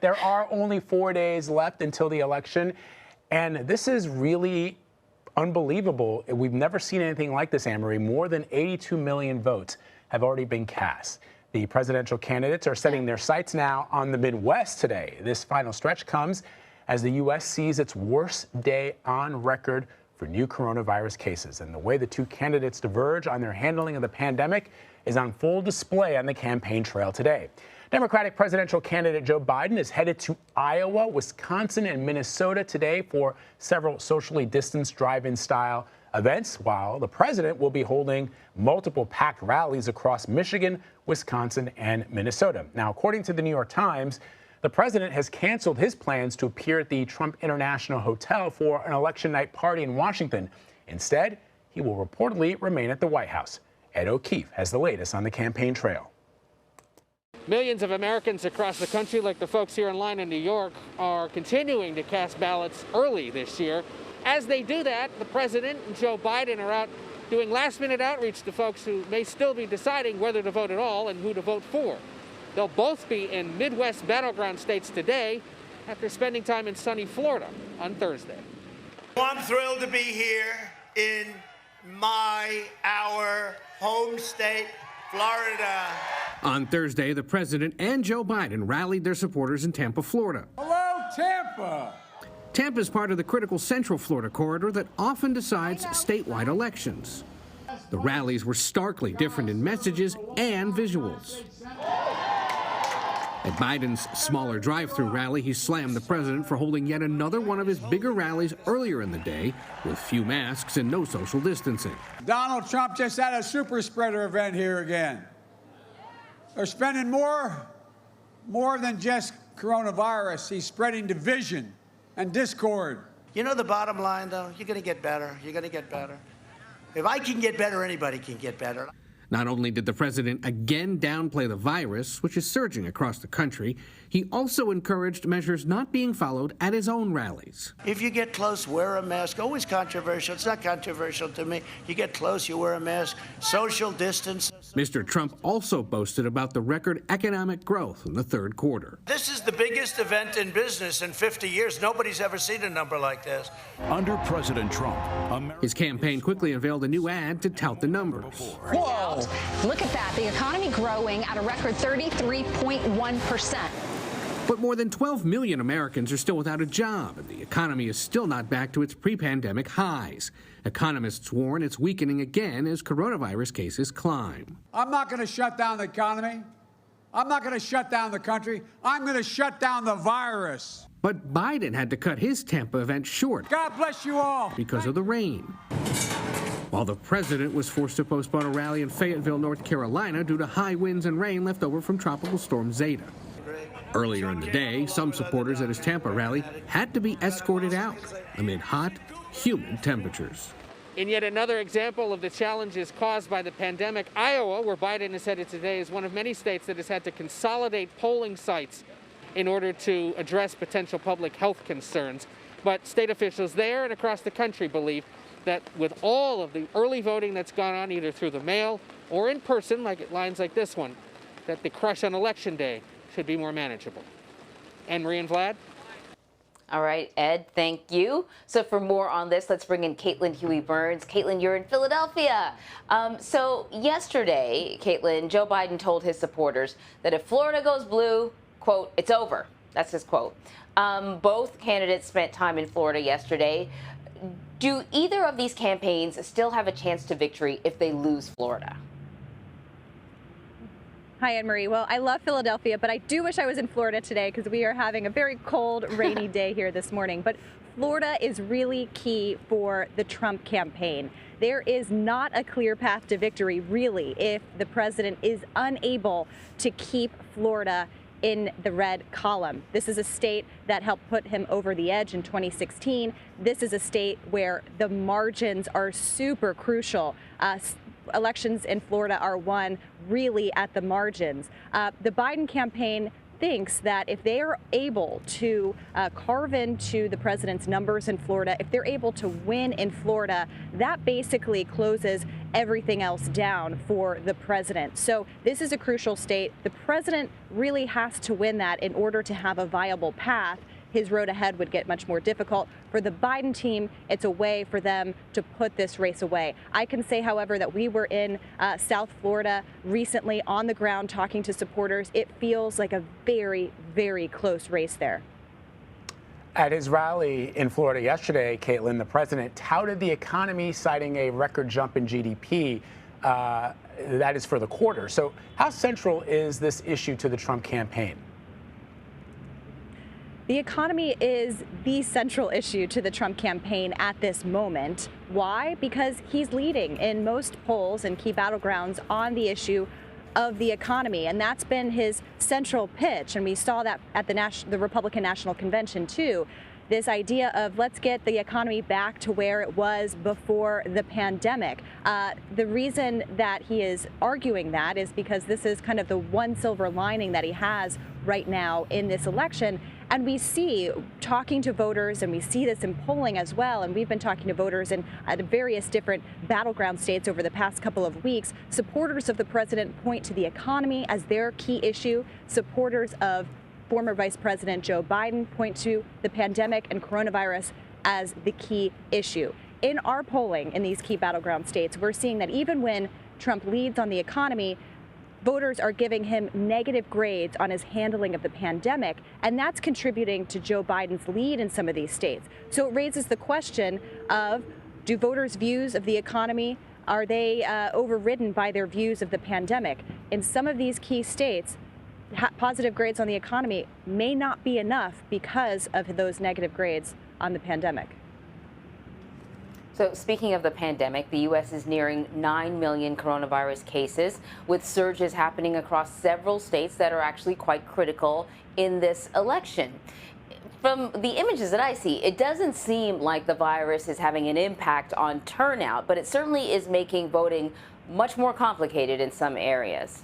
There are only 4 days left until the election, and this is really unbelievable. We've never seen anything like this, Anne-Marie. More than 82 million votes have already been cast. The presidential candidates are setting their sights now on the Midwest today. This final stretch comes as the U.S. sees its worst day on record for new coronavirus cases. And the way the two candidates diverge on their handling of the pandemic is on full display on the campaign trail today. Democratic presidential candidate Joe Biden is headed to Iowa, Wisconsin, and Minnesota today for several socially distanced drive-in style events, while the president will be holding multiple packed rallies across Michigan, Wisconsin, and Minnesota. Now, according to the New York Times, the president has canceled his plans to appear at the Trump International Hotel for an election night party in Washington. Instead, he will reportedly remain at the White House. Ed O'Keefe has the latest on the campaign trail. Millions of Americans across the country, like the folks here in line in New York, are continuing to cast ballots early this year. As they do that, the president and Joe Biden are out doing last-minute outreach to folks who may still be deciding whether to vote at all and who to vote for. They'll both be in Midwest battleground states today after spending time in sunny Florida on Thursday. I'm thrilled to be here in our home state, Florida. On Thursday, the president and Joe Biden rallied their supporters in Tampa, Florida. Hello, Tampa! Tampa is part of the critical Central Florida corridor that often decides statewide elections. The rallies were starkly different in messages and visuals. At Biden's smaller drive-through rally, he slammed the president for holding yet another one of his bigger rallies earlier in the day with few masks and no social distancing. Donald Trump just had a super spreader event here again. They're spending more than just coronavirus. He's spreading division and discord. You know the bottom line, though? You're going to get better. You're going to get better. If I can get better, anybody can get better. Not only did the president again downplay the virus, which is surging across the country, he also encouraged measures not being followed at his own rallies. If you get close, wear a mask. Always controversial. It's not controversial to me. You get close, you wear a mask. Social distance. Mr. Trump also boasted about the record economic growth in the third quarter. This is the biggest event in business in 50 years. Nobody's ever seen a number like this. Under President Trump, his campaign quickly unveiled a new ad to tout the numbers. Whoa! Look at that. The economy growing at a record 33.1%. But more than 12 million Americans are still without a job, and the economy is still not back to its pre-pandemic highs. Economists warn it's weakening again as coronavirus cases climb. I'm not going to shut down the economy. I'm not going to shut down the country. I'm going to shut down the virus. But Biden had to cut his Tampa event short. God bless you all. Because of the rain. While the president was forced to postpone a rally in Fayetteville, North Carolina due to high winds and rain left over from Tropical Storm Zeta. Earlier in the day, some supporters at his Tampa rally had to be escorted out amid hot, humid temperatures. In yet another example of the challenges caused by the pandemic, Iowa, where Biden is headed today, is one of many states that has had to consolidate polling sites in order to address potential public health concerns. But state officials there and across the country believe that with all of the early voting that's gone on, either through the mail or in person, like at lines like this one, that the crush on Election Day should be more manageable. Anne-Marie and Vlad? All right, Ed, thank you. So for more on this, let's bring in Caitlin Huey-Burns. Caitlin, you're in Philadelphia. So yesterday, Caitlin, Joe Biden told his supporters that if Florida goes blue, quote, it's over. That's his quote. Both candidates spent time in Florida yesterday. Do either of these campaigns still have a chance to victory if they lose Florida? Hi, Anne-Marie. Well, I love Philadelphia, but I do wish I was in Florida today because we are having a very cold, rainy day here this morning. But Florida is really key for the Trump campaign. There is not a clear path to victory, really, if the president is unable to keep Florida in the red column. This is a state that helped put him over the edge in 2016. This is a state where the margins are super crucial. Elections in Florida are won really at the margins. The Biden campaign thinks that if they are able to carve into the president's numbers in Florida, if they're able to win in Florida, that basically closes everything else down for the president. So this is a crucial state. The president really has to win that in order to have a viable path. His road ahead would get much more difficult. For the Biden team, it's a way for them to put this race away. I can say, however, that we were in South Florida recently on the ground talking to supporters. It feels like a very, very close race there. At his rally in Florida yesterday, Caitlin, the president touted the economy, citing a record jump in GDP. That is for the quarter. So how central is this issue to the Trump campaign? The economy is the central issue to the Trump campaign at this moment. Why? Because he's leading in most polls and key battlegrounds on the issue of the economy, and that's been his central pitch. And we saw that at the Republican National Convention too. This idea of let's get the economy back to where it was before the pandemic. The reason that he is arguing that is because this is kind of the one silver lining that he has right now in this election. And we see, talking to voters, and we see this in polling as well, and we've been talking to voters in various different battleground states over the past couple of weeks, supporters of the president point to the economy as their key issue. Supporters of former Vice President Joe Biden point to the pandemic and coronavirus as the key issue. In our polling in these key battleground states, we're seeing that even when Trump leads on the economy, voters are giving him negative grades on his handling of the pandemic, and that's contributing to Joe Biden's lead in some of these states. So it raises the question of, do voters' views of the economy, are they overridden by their views of the pandemic? In some of these key states, positive grades on the economy may not be enough because of those negative grades on the pandemic. So speaking of the pandemic, the U.S. is nearing 9 million coronavirus cases, with surges happening across several states that are actually quite critical in this election. From the images that I see, it doesn't seem like the virus is having an impact on turnout, but it certainly is making voting much more complicated in some areas.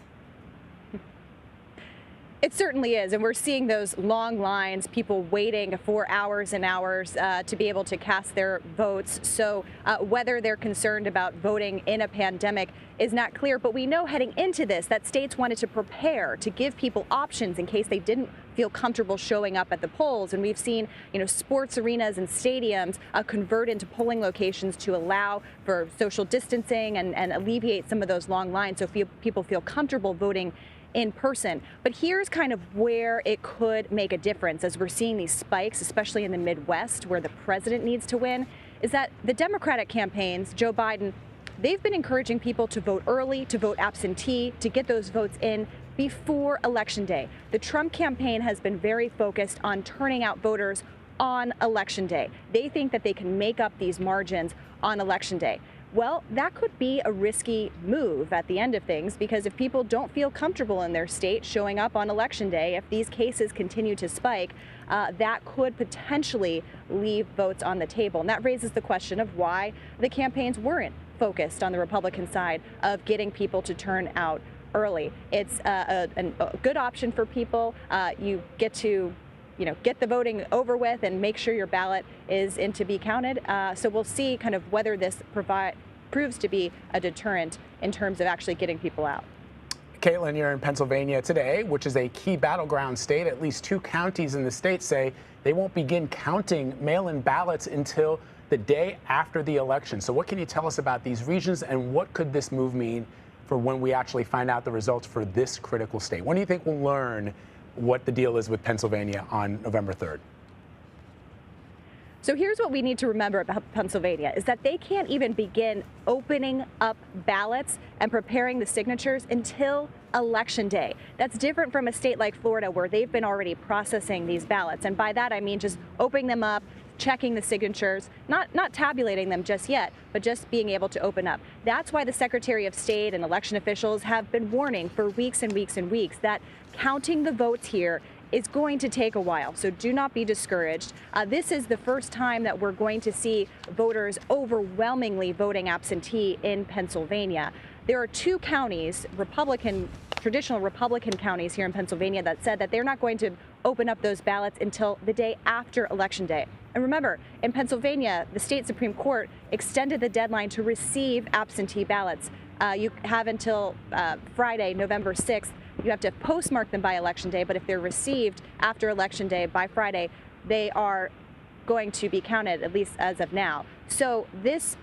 It certainly is, and we're seeing those long lines, people waiting for hours and hours to be able to cast their votes. So whether they're concerned about voting in a pandemic is not clear, but we know heading into this that states wanted to prepare to give people options in case they didn't feel comfortable showing up at the polls. And we've seen, sports arenas and stadiums convert into polling locations to allow for social distancing and alleviate some of those long lines so people feel comfortable voting in person. But here's kind of where it could make a difference as we're seeing these spikes, especially in the Midwest where the president needs to win, is that the Democratic campaigns, Joe Biden, they've been encouraging people to vote early, to vote absentee, to get those votes in before Election Day. The Trump campaign has been very focused on turning out voters on Election Day. They think that they can make up these margins on Election Day. Well, that could be a risky move at the end of things, because if people don't feel comfortable in their state showing up on Election Day, if these cases continue to spike, that could potentially leave votes on the table. And that raises the question of why the campaigns weren't focused on the Republican side of getting people to turn out early. It's a good option for people. You get to get the voting over with and make sure your ballot is in to be counted. So we'll see kind of whether this proves to be a deterrent in terms of actually getting people out. Caitlin, you're in Pennsylvania today, which is a key battleground state. At least 2 counties in the state say they won't begin counting mail-in ballots until the day after the election. So what can you tell us about these regions, and what could this move mean for when we actually find out the results for this critical state? When do you think we'll learn what the deal is with Pennsylvania on November 3rd? So here's what we need to remember about Pennsylvania is that they can't even begin opening up ballots and preparing the signatures until Election Day. That's different from a state like Florida, where they've been already processing these ballots. And by that, I mean just opening them up, checking the signatures, not tabulating them just yet, but just being able to open up. That's why the Secretary of State and election officials have been warning for weeks and weeks and weeks that counting the votes here is going to take a while, so do not be discouraged. This is the first time that we're going to see voters overwhelmingly voting absentee in Pennsylvania. There are 2 counties, traditional Republican counties here in Pennsylvania, that said that they're not going to open up those ballots until the day after Election Day. And remember, in Pennsylvania, the state Supreme Court extended the deadline to receive absentee ballots. You have until Friday, November 6th. You have to postmark them by Election Day, but if they're received after Election Day by Friday, they are going to be counted, at least as of now. So this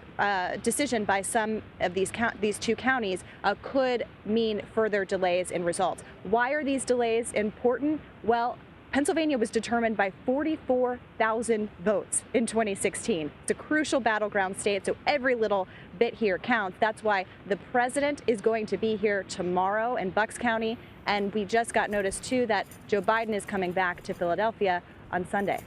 decision by some of these two counties could mean further delays in results. Why are these delays important? Well, Pennsylvania was determined by 44,000 votes in 2016. It's a crucial battleground state, so every little bit here counts. That's why the president is going to be here tomorrow in Bucks County, and we just got notice, too, that Joe Biden is coming back to Philadelphia on Sunday.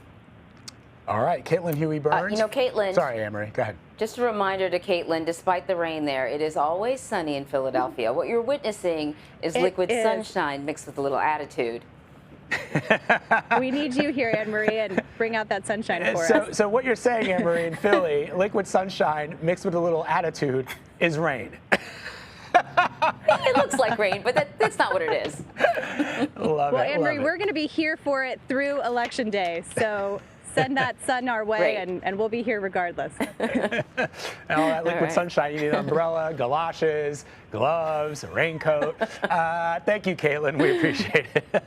All right, Caitlin Huey-Burns. Caitlin. Sorry, Anne-Marie, go ahead. Just a reminder to Caitlin, despite the rain there, it is always sunny in Philadelphia. What you're witnessing is liquid sunshine mixed with a little attitude. We need you here, Anne-Marie, and bring out that sunshine for us. So what you're saying, Anne-Marie, in Philly, liquid sunshine mixed with a little attitude is rain. It looks like rain, but that's not what it is. Love well, it. Anne-Marie, we're going to be here for it through Election Day, so send that sun our way, and we'll be here regardless. And all that liquid sunshine, you need an umbrella, galoshes, gloves, a raincoat. Thank you, Caitlin. We appreciate it.